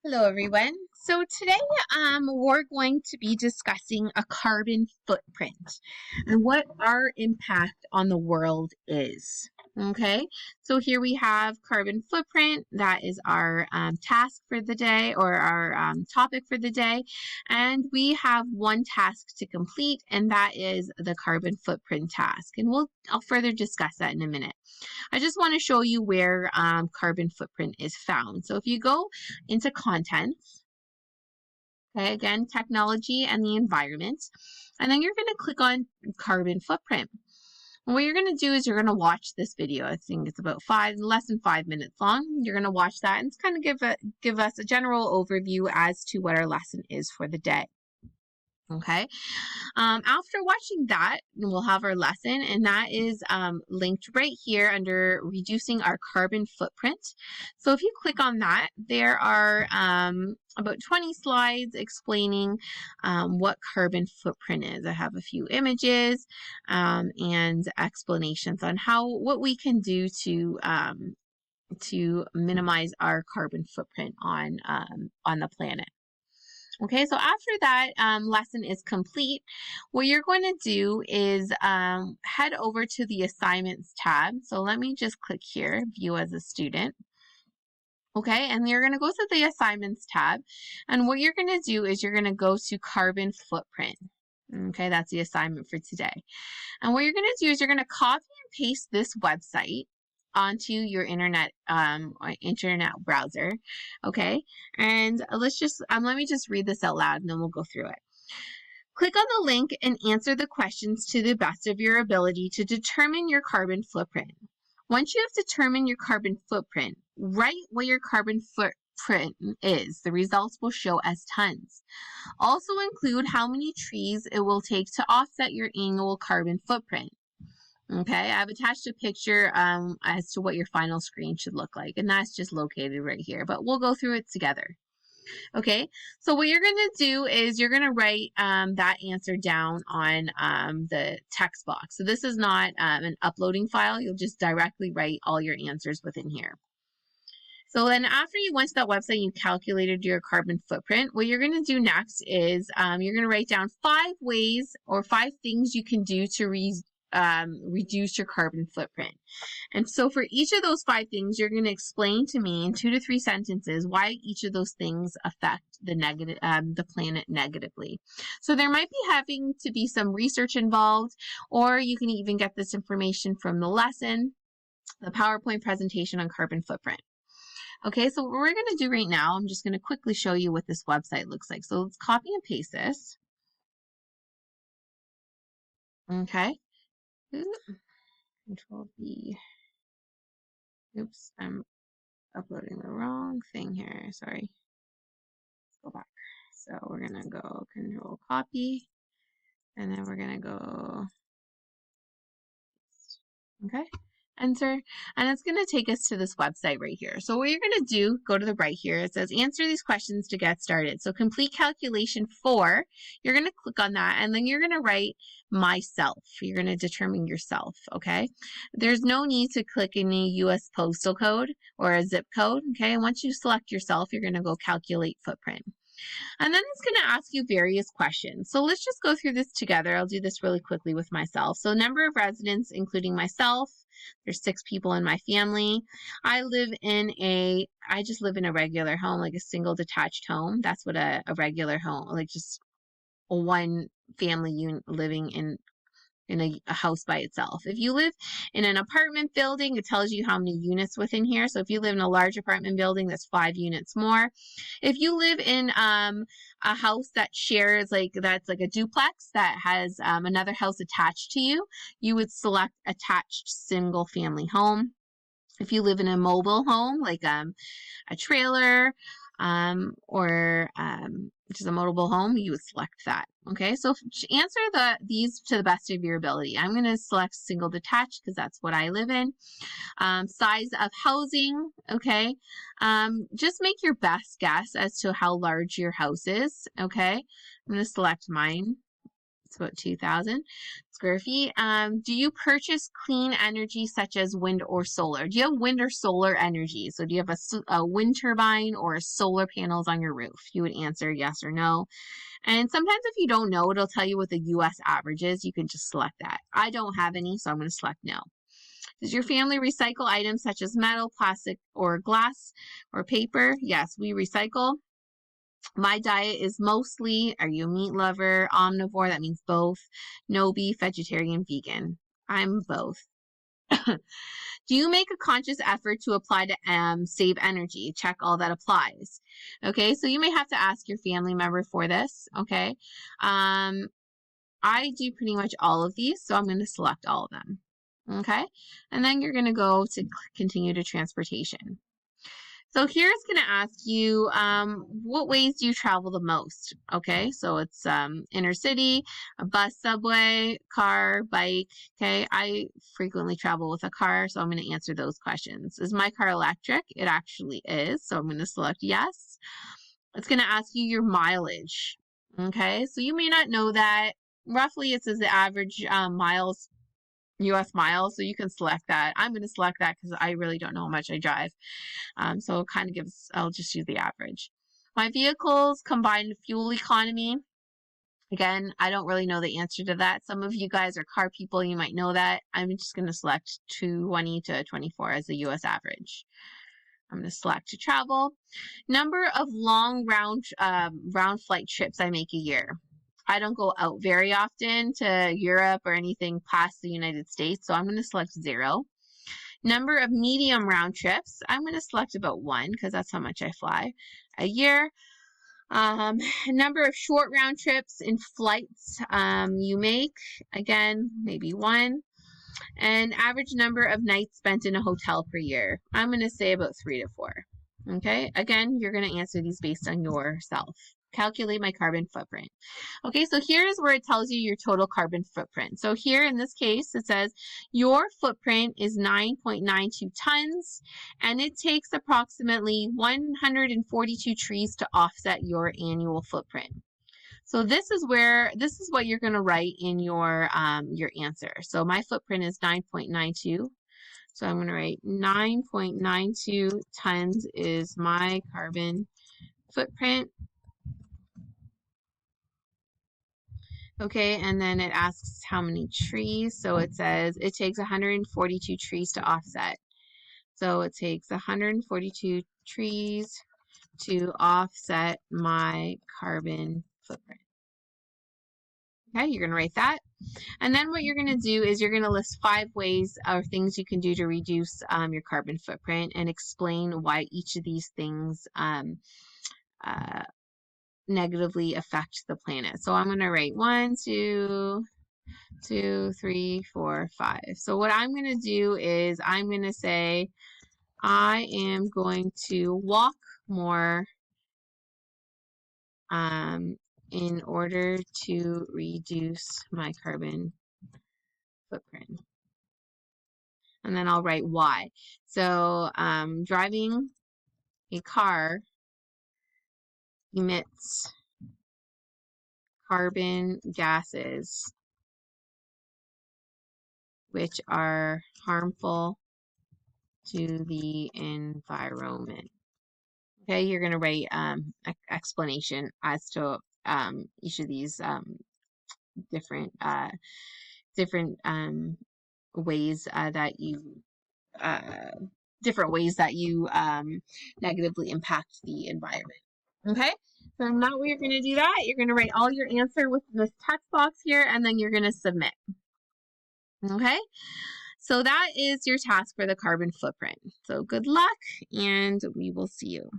Hello everyone. So today we're going to be discussing a carbon footprint and what our impact on the world is. Okay, so here we have carbon footprint. That is our task for the day, or our topic for the day. And we have one task to complete, and that is the carbon footprint task. And I'll further discuss that in a minute. I just want to show you where carbon footprint is found. So if you go into contents, okay, again, technology and the environment, and then you're going to click on carbon footprint. And what you're going to do is you're going to watch this video. I think it's about less than 5 minutes long. You're going to watch that and it's kind of give us a general overview as to what our lesson is for the day. Okay. After watching that, we'll have our lesson, and that is linked right here under reducing our carbon footprint. So if you click on that, there are about 20 slides explaining what carbon footprint is. I have a few images and explanations on what we can do to minimize our carbon footprint on the planet. Okay, so after that lesson is complete, what you're going to do is head over to the assignments tab. So let me just click here, view as a student. Okay, and you're going to go to the assignments tab. And what you're going to do is you're going to go to carbon footprint. Okay, that's the assignment for today. And what you're going to do is you're going to copy and paste this website onto your internet browser. Okay, and let me just read this out loud and then we'll go through it. Click on the link and answer the questions to the best of your ability to determine your carbon footprint. Once you have determined your carbon footprint, write what your carbon footprint is. The results will show as tons. Also include how many trees it will take to offset your annual carbon footprint. Okay, I've attached a picture as to what your final screen should look like, and that's just located right here, but we'll go through it together. Okay, so what you're going to do is you're going to write that answer down on the text box. So this is not an uploading file. You'll just directly write all your answers within here. So then after you went to that website, you calculated your carbon footprint, what you're going to do next is you're going to write down 5 ways or 5 things you can do to reduce your carbon footprint. And so for each of those 5 things, you're going to explain to me in 2 to 3 sentences why each of those things affect the planet negatively. So there might be having to be some research involved, or you can even get this information from the lesson, the PowerPoint presentation on carbon footprint. Okay, so what we're going to do right now, I'm just going to quickly show you what this website looks like. So let's copy and paste this. Okay. Control V. Oops, I'm uploading the wrong thing here. Sorry. Let's go back. So we're going to go Control Copy, and then we're going to go okay, enter, and it's going to take us to this website right here. So what you're going to do, go to the right here, it says answer these questions to get started. So complete calculation 4, you're going to click on that, and then you're going to write myself. You're going to determine yourself, okay? There's no need to click any US postal code or a zip code, okay? And once you select yourself, you're going to go calculate footprint. And then it's going to ask you various questions. So let's just go through this together. I'll do this really quickly with myself. So number of residents, including myself. There's 6 people in my family. I just live in a regular home, like a single detached home. That's what a regular home, like just a one family unit living in a house by itself. If you live in an apartment building, it tells you how many units within here. So if you live in a large apartment building, that's 5 units more. If you live in a house that shares, that's like a duplex that has another house attached to you, you would select attached single family home. If you live in a mobile home, like a trailer, or which is a mobile home, you would select that. Okay, so answer these to the best of your ability. I'm going to select single detached because that's what I live in. Size of housing, okay. Just make your best guess as to how large your house is, okay. I'm going to select mine. It's about 2,000 square feet. Do you purchase clean energy such as wind or solar? Do you have wind or solar energy? So do you have a wind turbine or solar panels on your roof? You would answer yes or no. And sometimes if you don't know, it'll tell you what the US average is. You can just select that. I don't have any, so I'm going to select no. Does your family recycle items such as metal, plastic, or glass, or paper? Yes, we recycle. My diet is mostly, are you a meat lover, omnivore? That means both. No beef, vegetarian, vegan. I'm both. Do you make a conscious effort to apply to save energy? Check all that applies. Okay, so you may have to ask your family member for this. Okay, I do pretty much all of these, so I'm going to select all of them. Okay, and then you're going to go to continue to transportation. So here it's going to ask you, what ways do you travel the most? Okay, so it's inner city, a bus, subway, car, bike. Okay, I frequently travel with a car, so I'm going to answer those questions. Is my car electric? It actually is, so I'm going to select yes. It's going to ask you your mileage. Okay, so you may not know that. Roughly, it says the average miles, US miles, so you can select that. I'm going to select that because I really don't know how much I drive. So it kind of gives, I'll just use the average. My vehicle's combined fuel economy. Again, I don't really know the answer to that. Some of you guys are car people, you might know that. I'm just going to select 20 to 24 as the US average. I'm going to select to travel. Number of long round flight trips I make a year. I don't go out very often to Europe or anything past the United States, so I'm going to select 0. Number of medium round trips, I'm going to select about 1 because that's how much I fly a year. Number of short round trips in flights you make, again, maybe 1. And average number of nights spent in a hotel per year, I'm going to say about 3 to 4. Okay, again, you're going to answer these based on yourself. Calculate my carbon footprint. Okay, so here's where it tells you your total carbon footprint. So here in this case, it says your footprint is 9.92 tons, and it takes approximately 142 trees to offset your annual footprint. So this is what you're going to write in your answer. So my footprint is 9.92. So I'm going to write 9.92 tons is my carbon footprint. Okay, and then it asks how many trees. So it says it takes 142 trees to offset. So it takes 142 trees to offset my carbon footprint. Okay, you're going to write that. And then what you're going to do is you're going to list 5 ways or things you can do to reduce your carbon footprint and explain why each of these things negatively affect the planet. So I'm going to write 1, 2, 3, 4, 5. So what I'm going to do is I'm going to say I am going to walk more in order to reduce my carbon footprint. And then I'll write why. So driving a car emits carbon gases which are harmful to the environment. Okay, you're going to write explanation as to each of these different ways that you negatively impact the environment. Okay, so now we're going to do that. You're going to write all your answer with this text box here, and then you're going to submit. Okay, so that is your task for the carbon footprint. So good luck, and we will see you.